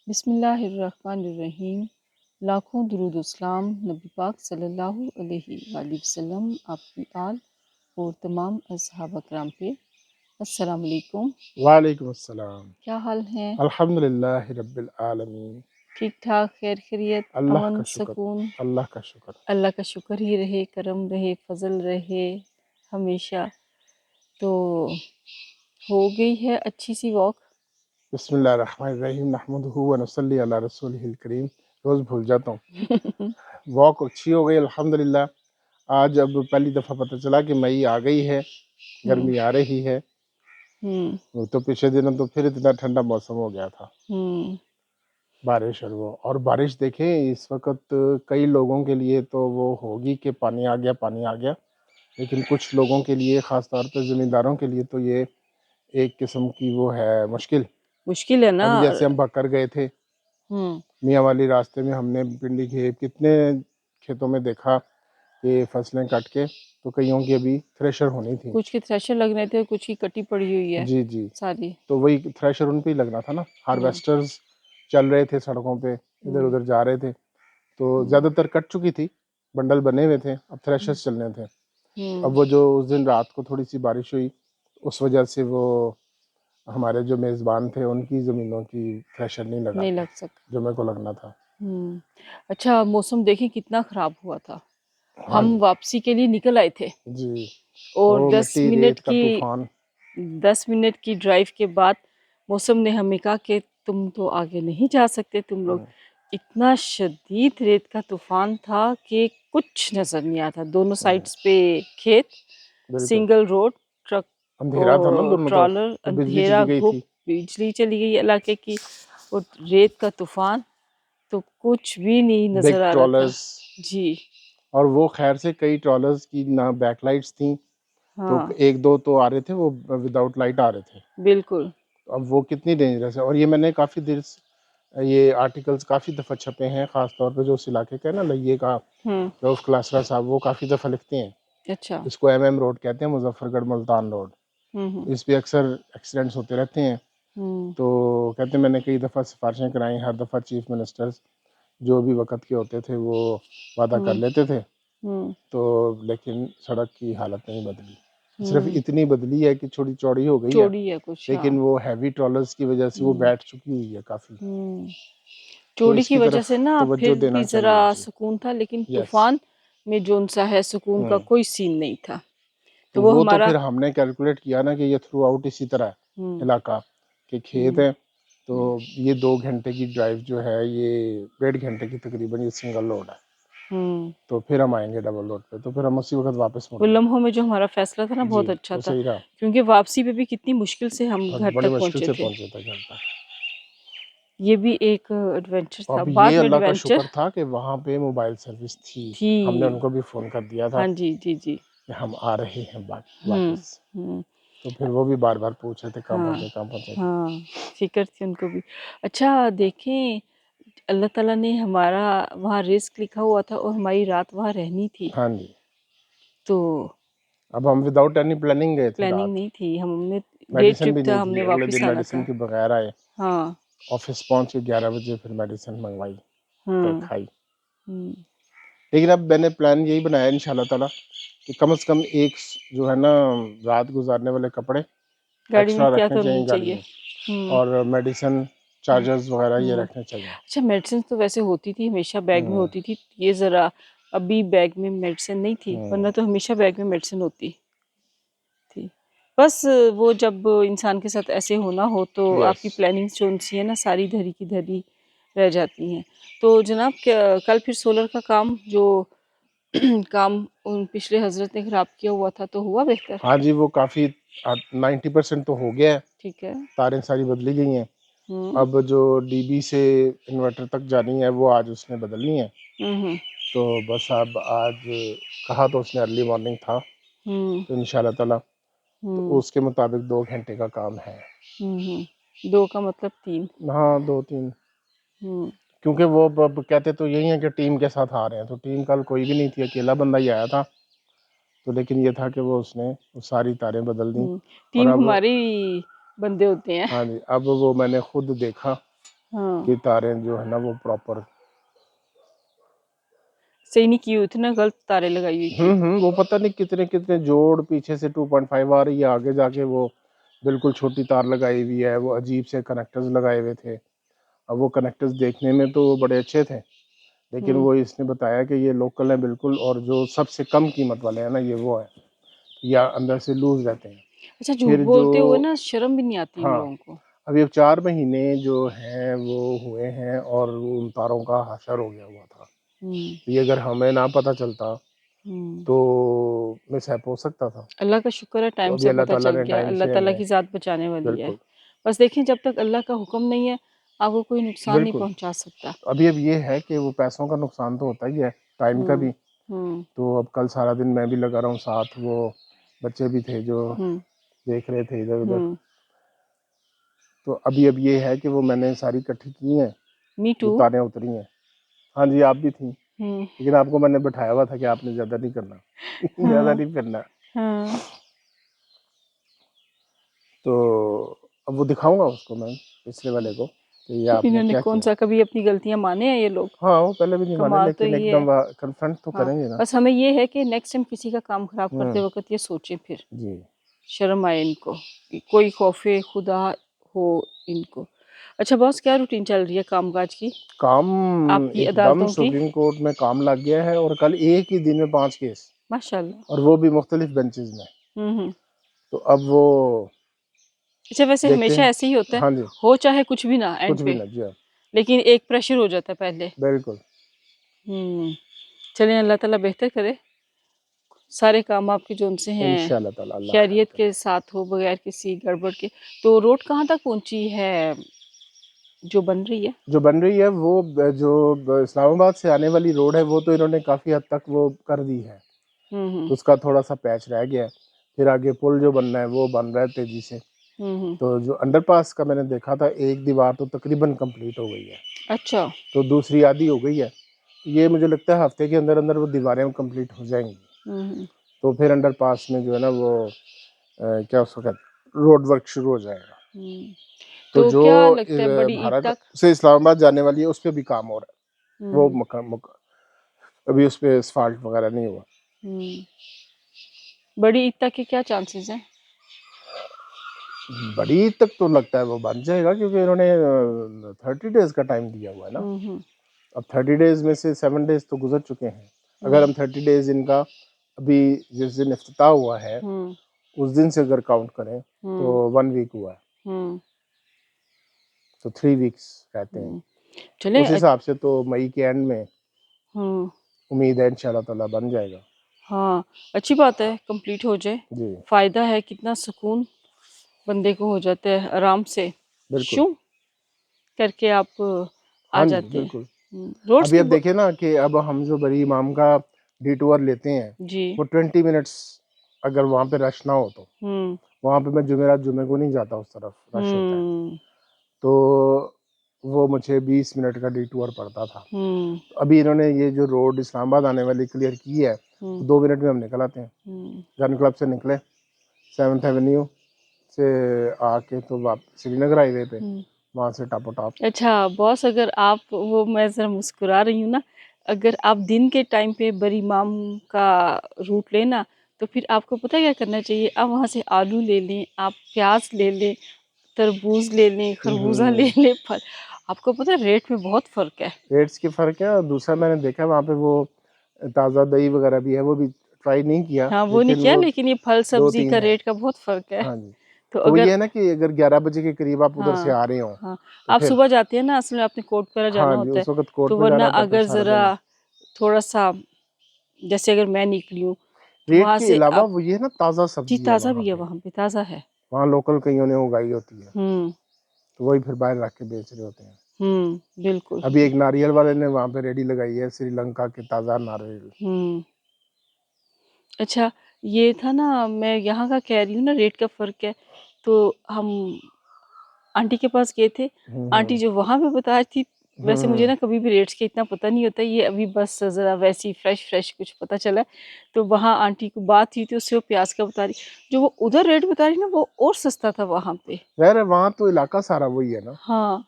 बिस्मिल्लाहिर्रहमानिर्रहीम। लाखों दुरूद सलाम नबी पाक सल्लल्लाहु अलैहि वसल्लम, आपकी आल और तमाम असहाब कराम पे। अस्सलाम वालेकुम। वालेकुम अस्सलाम। क्या हाल हैं? अल्हम्दुलिल्लाहि रब्बिल आलमीन। ठीक ठाक, खैर खैरियत, अल्लाह अमन का शुक्र, सुकून। अल्लाह का शुक्र। अल्लाह का शुक्र ही रहे, करम रहे, फजल रहे हमेशा। तो हो गई है अच्छी सी वॉक। बिस्मिल्लाहिर्रहमानिर्रहीम नहमदुहु व नसल्ली अला रसूलिहिल करीम। रोज़ भूल जाता हूँ। वॉक अच्छी हो गई अल्हम्दुलिल्लाह। आज अब पहली दफ़ा पता चला कि मई आ गई है, हम्म गर्मी आ रही है। हम्म वो तो पिछले दिनों तो फिर इतना ठंडा मौसम हो गया था, हम्म बारिश और बारिश देखें इस वक्त कई लोगों के लिए तो वो होगी कि पानी आ गया, पानी आ गया। लेकिन कुछ लोगों के लिए, ख़ास तौर पे ज़मींदारों के लिए तो ये एक किस्म की वो है मुश्किल। मुश्किल है ना। अभी जैसे हम बकर गए थे हम्म मियाँ वाली, रास्ते में हमने पिंडी के कितने खेतों में देखा कि फसलें कट के तो कईयों की अभी थ्रेशर होनी थी। कुछ की थ्रेशर लग रहे थे, कुछ की कटी पड़ी हुई है जी जी, सारी। तो वही थ्रेशर उन पे ही लगना था ना। हम्म हार्वेस्टर्स चल रहे थे सड़कों पे, इधर हम्म उधर जा रहे थे, तो हम्म ज़्यादातर कट चुकी थी, बंडल बने हुए थे, अब हम्म थ्रेशर्स चलने थे। अब हम्म, वो जो उस दिन रात को थोड़ी सी बारिश हुई, उस वजह से वो हमारे जो मेज़बान थे उनकी ज़मीनों की थ्रेशर नहीं लगा नहीं था लग सका। जो मेरे को लगना था। अच्छा, मौसम देखें कितना खराब हुआ था। हाँ हम जी वापसी के लिए निकल आए थे जी, और वो मिट्टी रेत का तूफान। 10 मिनट की ड्राइव के बाद मौसम ने हमें कहा कि तुम तो आगे नहीं जा सकते तुम लोग। इतना शदीद रेत का तूफान था कि कुछ नजर नहीं आता। दोनों साइड्स पे खेत, बिल्कुल सिंगल रोड, ट्रक अंधेरा था ना दोनों तरफ, ट्रॉलर, तो बिजली अंधेरा चली गई घुप, थी। बिजली चली गई इलाके की, और रेत का तूफान, तो कुछ भी नहीं बिग नजर आ रहा था। ट्रॉलर्स, जी और वो खैर से कई ट्रॉलर्स की ना बैकलाइट्स थी, तो हाँ, एक दो तो आ रहे थे वो विदाउट लाइट आ रहे थे। बिल्कुल। तो अब वो कितनी डेंजरस है। और ये मैंने काफ़ी देर ये आर्टिकल्स काफ़ी दफ़ा छपे हैं, ख़ास तौर पे जो उस इलाके का है ना, लइये का, हम्म रऊफ़ क्लासरा साहब, वो काफ़ी दफ़ा लिखते हैं। अच्छा। इसको एमएम रोड कहते हैं, मुजफ्फरगढ़ मुल्तान रोड। हम्म इस पे अक्सर एक्सीडेंट्स होते रहते हैं। हम्म तो कहते हैं मैंने कई दफ़ा सिफारिशें कराई, हर दफ़ा चीफ मिनिस्टर्स जो भी वक़्त के होते थे वो वादा कर हम्म लेते थे, हम्म तो लेकिन सड़क की हालत नहीं बदली। सिर्फ हम्म इतनी बदली है कि थोड़ी चौड़ी हो गई है, चोरी है कुछ, हाँ। लेकिन वो हैवी ट्रॉलर्स की वजह से वो हम्म बैठ चुकी हुई है काफ़ी। हम्म तो चोरी की इसकी वजह तरफ से ना तवज्जो फिर भी देना जरा चाहिए जी। सुकून था, लेकिन यस। तूफान में जोन सा है सुकून का हम्म, कोई सीन नहीं था। तो तो वो वो तो हमारा। फिर हमने कैलकुलेट किया ना कि ये थ्रू आउट इसी तरह है हम्म इलाका, कि खेत हम्म है, तो ये 2 घंटे की ड्राइव जो है ये 1.5 घंटे की तकरीबन ये सिंगल रोड है। हम्म तो फिर हम आएंगे डबल रोड पे, तो फिर हम उसी वक्त वापस वो मुड़ेंगे। लम्हों में जो हमारा फैसला था ना, जी, बहुत अच्छा वो था। सही रहा। क्योंकि वापसी पे भी कितनी मुश्किल से हम और घर बड़ी तक मुश्किल पहुंचे से थे। पहुंचे थे घर पर। ये भी एक एडवेंचर था, अब ये बाद में अल्लाह का एडवेंचर शुक्र था कि वहाँ पे मोबाइल सर्विस थी। थी। हमने उनको भी फ़ोन कर दिया था हाँ जी जी जी। कि हम आ रहे हैं हम्म वापस। हम्म तो फिर वो भी बार बार पूछ रहे थे कहाँ हाँ पहुँचे, कहाँ पहुँचे। हाँ, फिक्र थी उनको भी। अच्छा देखें, अल्लाह ताला ने हमारा वहाँ रिस्क लिखा हुआ था और हमारी रात वहाँ रहनी थी। हाँ जी, तो अब हम विदाउट एनी प्लानिंग गए थे प्लानिंग रात। नहीं थी, हमने डे मेडिसिन ट्रिप भी था, नहीं थी, हमने अगले वापस दिन आना मेडिसिन था। के बगैर आए। हाँ ऑफिस पहुँच के 11 बजे फिर मेडिसिन मंगवाई, तो हाँ खाई। हम्म, लेकिन अब मैंने प्लान यही बनाया इंशाल्लाह ताला कि कम से कम एक जो है ना रात गुजारने वाले कपड़े गाड़ी में एक्स्ट्रा एहतियात रखने होनी चाहिए गाड़ी चाहिए। में, और मेडिसिन चार्जर्स वगैरह ये हम्म रखने चाहिए। अच्छा, मेडिसिन तो वैसे होती थी, हमेशा बैग में हम्म होती थी। ये ज़रा अभी बैग में मेडिसिन नहीं थी, हम्म, वरना तो हमेशा बैग में मेडिसिन होती थी। बस वो जब इंसान के साथ ऐसे होना हो तो यस। आपकी प्लानिंग्स जो सी है ना, सारी धरी की धरी रह जाती हैं। तो जनाब कल फिर सोलर का काम जो काम उन पिछले हजरत ने खराब किया हुआ था, तो हुआ बेहतर। हाँ जी, वो काफ़ी 90% तो हो गया है, ठीक है। तारें सारी बदली गई हैं। हम्म अब जो डीबी से इन्वर्टर तक जानी है वो आज उसने बदलनी है। हम्म तो बस अब आज कहा तो उसने अर्ली मॉर्निंग था, हम्म तो इंशाल्लाह ताला तो हम्म उसके मुताबिक 2 घंटे का काम है। दो का मतलब तीन। हाँ, 2-3, हम्म क्योंकि वो अब कहते तो यही है कि टीम के साथ आ रहे हैं, तो टीम कल कोई भी नहीं थी, अकेला बंदा ही आया था। तो लेकिन ये था कि वो उसने वो सारी तारें बदल दी। और टीम अब हमारी बंदे होते हैं। हाँ जी, अब वो मैंने खुद देखा हाँ कि तारें जो है ना वो प्रॉपर। सही नहीं की हुई थी ना, गलत तारे लगाई हुई थी। वो पता नहीं कितने कितने जोड़ पीछे से 2.5 आ रही है, आगे जाके वो बिल्कुल छोटी तार लगाई हुई है, वो अजीब से कनेक्टर्स लगाए हुए थे। अब वो कनेक्टर्स देखने में तो बड़े अच्छे थे, लेकिन हम्म। वो इसने बताया कि ये लोकल है बिल्कुल, और जो सबसे कम कीमत वाले हैं ना ये वो है, या अंदर से लूज रहते हैं। अच्छा, झूठ फिर जो, बोलते हुए ना शर्म भी नहीं आती इन हाँ, लोगों को। अभी अब 4 महीने जो हैं वो हुए हैं और उन तारों का हाशर हो गया हुआ था। हम्म। ये अगर हमें ना पता चलता हम्म। तो मिसहैप हो सकता था। अल्लाह का शुक्र है, तो टाइम अभी से अल्लाह पता ताला चल ने गया। टाइम अल्लाह से ताला हमें, की ज़ात बचाने वाली है। बिल्कुल बस देखें, जब तक अल्लाह का हुक्म नहीं है, आपको कोई नुकसान नहीं बिल्कुल। पहुंचा सकता। अभी अब ये है कि वो पैसों का नुकसान तो होता ही है, टाइम का हम्म। भी। हम्म। तो अब कल सारा दिन मैं भी लगा रहा हूँ साथ, वो बच्चे भी थे जो हम्म। देख रहे थे इधर उधर। हम्म। तो अभी अब ये है कि वो मैंने सारी इकट्ठी की हैं, मी जो टू। तारें उतरी हैं। हाँ जी, आप भी थी, हम्म। लेकिन आपको मैंने बैठाया हुआ था कि आपने ज़्यादा नहीं करना। ज़्यादा हाँ। नहीं करना। हाँ। तो अब वो दिखाऊंगा उसको मैं, पिछले वाले को, कि ये आपने इन्होंने क्या कौन किया। सा कभी अपनी गलतियां माने हैं ये लोग। हाँ, वो पहले भी नहीं माने, कमाल तो लेकिन ये है। एकदम कन्फ्रंट तो हाँ, करेंगे ना। बस हमें ये है कि नेक्स्ट टाइम किसी का काम खराब करते हम्म। वक्त ये सोचें, फिर जी। शर्म आए इनको, कि कोई खौफे खुदा हो इनको। अच्छा बॉस, क्या रूटीन चल रही है कामकाज की काम आपकी एकदम अदालतों की? सुप्रीम कोर्ट में काम लग गया है, और कल एक ही दिन में 5 केस, माशाल्लाह। और वो भी मुख्तलिफ बेंचेस में। हम्म। तो अब वो अच्छा, वैसे देखते हमेशा हैं। ऐसे ही होता है, हाँ जी, हो चाहे कुछ भी ना एंड कुछ भी पे, ना जी, हाँ, लेकिन एक प्रेशर हो जाता है पहले। बिल्कुल। हम्म। चलिए, अल्लाह ताला बेहतर करे, सारे काम आपके जो उनसे हैं इंशाल्लाह ताला अल्लाह खैर खैरियत करे। के साथ हो, बगैर किसी गड़बड़ के। तो रोड कहाँ तक पहुंची है जो बन रही है? जो बन रही है वो जो इस्लामाबाद से आने वाली रोड है वो तो इन्होंने काफ़ी हद तक वो कर दी है, हम्म। उसका थोड़ा सा पैच रह गया है। फिर आगे पुल जो बनना है वो बन रहा है तेज़ी से। हम्म। तो जो अंडरपास का मैंने देखा था, एक दीवार तो तकरीबन कंप्लीट हो गई है, अच्छा। तो दूसरी आधी हो गई है। ये मुझे लगता है हफ्ते के अंदर अंदर वो दीवारें कंप्लीट हो जाएंगी। हम्म। तो फिर अंडरपास में जो है ना वो क्या उसको कहते, रोड वर्क शुरू हो जाएगा। हम्म। तो तो जो क्या लगता है, बड़ी ईद भारत तक? से इस्लामाबाद जाने वाली है उस पर भी काम हो रहा है। वो हम्म। अभी उस पर असफाल्ट वगैरह नहीं हुआ। हम्म। बड़ी ईद तक के क्या चांसेस हैं? बड़ी तक तो लगता है वो बन जाएगा, क्योंकि इन्होंने 30 डेज का टाइम दिया हुआ है ना। हम्म। अब 30 डेज में से 7 डेज तो गुजर चुके हैं। अगर हम्म। हम 30 डेज इनका अभी जिस दिन इफ्तिताह हुआ है हम्म। उस दिन से अगर काउंट करें तो हम्म। 1 वीक हुआ है, हम्म। तो 3 वीक्स रहते हैं। हम्म। चले उस हिसाब से तो मई के एंड में हम्म। उम्मीद है इंशाल्लाह ताला बन जाएगा। हाँ, अच्छी बात है, कंप्लीट हो जाए। जी फायदा है, कितना सुकून बंदे को हो जाता है, आराम से बिल्कुल। शू करके आप आ हाँ जी जाते हैं। बिल्कुल। रोड्स अभी की अब देखिए ना कि अब हम जो बड़ी इमाम का डिटूर लेते हैं, जी। वो 20 मिनट्स, अगर वहाँ पे रश ना हो तो हम्म। वहाँ पे मैं जुमेरात जुमे को नहीं जाता, उस तरफ रश होता है। हम्म। तो वो मुझे 20 मिनट का डिटूर पड़ता था। हम्म। तो अभी इन्होंने ये जो रोड इस्लामाबाद आने वाली क्लियर की है, हम्म। तो 2 मिनट में हम निकल आते हैं। हम्म। गन क्लब से निकले, 7th एवेन्यू से आके तो वापस श्रीनगर हाईवे पे, हम्म। वहाँ से टापो टॉप। अच्छा बॉस, अगर आप वो, मैं ज़रा मुस्कुरा रही हूँ ना, अगर आप दिन के टाइम पे बड़ी माम का रूट लेना, तो फिर आपको पता है क्या करना चाहिए? आप वहाँ से आलू ले लें, आप प्याज ले लें, तरबूज ले लें, खरबूजा ले लें, फल। आपको पता है रेट में बहुत फ़र्क है। रेट्स की फ़र्क है, और दूसरा मैंने देखा वहाँ पे वो ताज़ा दही वगैरह भी है, वो भी ट्राई नहीं किया, हाँ, वो नहीं लेकिन किया, वो लेकिन ये फल दो सब्ज़ी का तीन है। रेट का बहुत फ़र्क है। हाँ जी। तो तो वो अगर ये है ना कि अगर 11 बजे के करीब आप उधर से हाँ, आ रहे हो हाँ, तो आप फिर, सुबह जाती हैं ना, असल में आपने कोर्ट वगैरह जाना हाँ जी, होता है। उस वक्त कोर्ट तो पे वरना जाना होता है, फिर अगर सारा ज़रा दिन। थोड़ा-सा, जैसे अगर मैं निकली हूँ, तो रेट वहाँ के से अलावा आप वो ये ना ताज़ा जी, सब्जी है ताज़ा वहाँ भी है पे, वहाँ पे, ताज़ा है। वहाँ लोकल कईयों ने उगाई होती है, हुँ। तो वही फिर बाहर रख के बेच रहे होते हैं। बिल्कुल। अभी एक नारियल वाले ने वहाँ पे रेडी लगाई है, श्रीलंका के ताज़ा नारियल। हुँ। अच्छा, ये था ना, मैं यहाँ का कह रही हूँ ना, रेट का फ़र्क है। तो हम आंटी के पास गए थे, आंटी हम्म जो वहाँ पे बता रही थी, वैसे मुझे हम्म ना कभी भी रेट्स का इतना पता नहीं होता, ये अभी बस ज़रा वैसे ही फ्रेश कुछ पता चला है। तो वहाँ आंटी को बात हुई थी, उससे वो प्याज का बता रही, जो वो उधर रेट बता रही ना, वो और सस्ता था वहाँ पे। यार वहाँ तो इलाका सारा वही है ना। हाँ।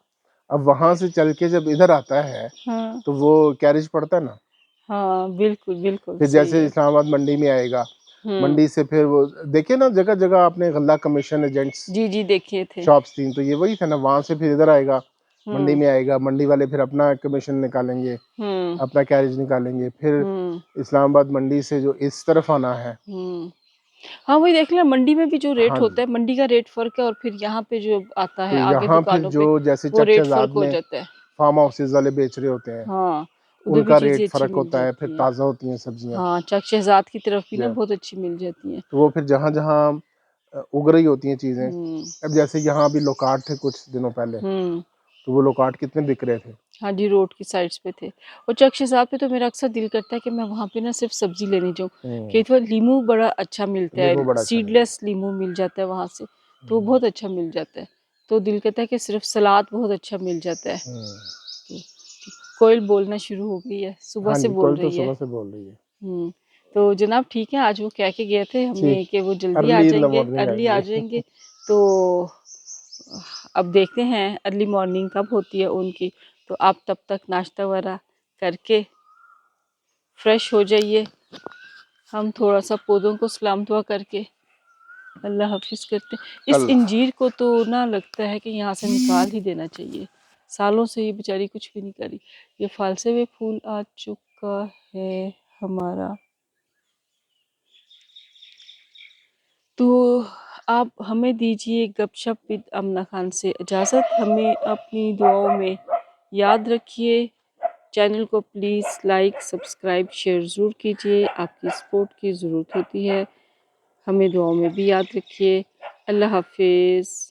अब वहाँ से चल के जब इधर आता है हाँ, तो वो कैरेज पड़ता है ना, हाँ, बिल्कुल, बिल्कुल फिर सही जैसे है। इस्लामाबाद मंडी में आएगा, हुँ, मंडी से फिर वो देखिए ना जगह-जगह आपने गल्ला कमीशन एजेंट्स जी, जी, देखे थे। शॉप्स थी, तो ये वही था ना, वहाँ से फिर इधर आएगा, मंडी हुँ, में आएगा, मंडी वाले फिर अपना कमीशन निकालेंगे, हुँ, अपना कैरेज निकालेंगे, फिर हुँ, इस्लामाबाद मंडी से जो इस तरफ आना है। हुँ। हाँ, वही देख लें मंडी में भी जो रेट हाँ होता जी, है, मंडी का रेट फ़र्क है और फिर यहाँ पे जो आता तो है आगे यहाँ फिर दुकानों जो पे, जैसे वो चक रेट फ़र्क शहज़ाद हो में जाता है। फार्म हाउसेज़ वाले बेच रहे होते हैं, हाँ, उधर भी उनका चीज़ें रेट अच्छी फ़र्क मिल होता है, फिर जाती हैं। ताज़ा होती हैं सब्जियाँ। हाँ, चक शहज़ाद की तरफ भी ना ज बहुत अच्छी मिल जाती हैं। तो वो फिर जहाँ-जहाँ उग रही होती हैं चीज़ें, हुँ, अब जैसे यहाँ अभी लोकाट थे कुछ दिनों पहले, हुँ। तो वो लोकाट कितने बिक रहे थे। हाँ जी, रोड की साइड्स पे थे और चक-शहज़ाद पे तो मेरा अक्सर दिल करता है कि मैं वहाँ पे ना सिर्फ़ सब्ज़ी लेने जाऊँ। हुँ, कई दफ़ा लीमू बड़ा अच्छा मिलता है, नींबू बड़ा अच्छा मिलता है। सीडलेस लीमू मिल जाता है वहाँ से, तो वो हुँ, बहुत अच्छा मिल जाता है। तो दिल करता है कि सिर्फ़ सलाद बहुत अच्छा मिल जाता है। हुँ। तो ठीक कोयल बोलना शुरू हो गई है, सुबह हाँ से जी, बोल कोयल तो रही है। सुबह से बोल रही है। हुँ, तो जनाब ठीक है, आज वो कह के गए थे ठीक, हमें कि वो जल्दी आ अर्ली इन द जाएँगे, मॉर्निंग अर्ली आ आएँगे। जाएँगे, तो अब देखते हैं अर्ली मॉर्निंग कब होती है उनकी। तो आप तब तक नाश्ता वगैरह करके फ्रेश हो जाइए। हम थोड़ा-सा पौधों को सलाम दुआ करके अल्लाह हाफ़िज़ करते हैं। इस अल्लाह इंजीर को तो ना लगता है कि यहाँ से निकाल ही देना चाहिए। सालों से ये बेचारी कुछ भी नहीं करी। ये फालसे में फूल आ चुका है हमारा। तो आप हमें दीजिए गपशप विद अमना खान से इजाज़त। हमें अपनी दुआओं में याद रखिए। चैनल को प्लीज़ लाइक, सब्सक्राइब, शेयर ज़रूर कीजिए। आपकी सपोर्ट की ज़रूरत होती है। हमें दुआओं में भी याद रखिए। अल्लाह हाफ़िज़।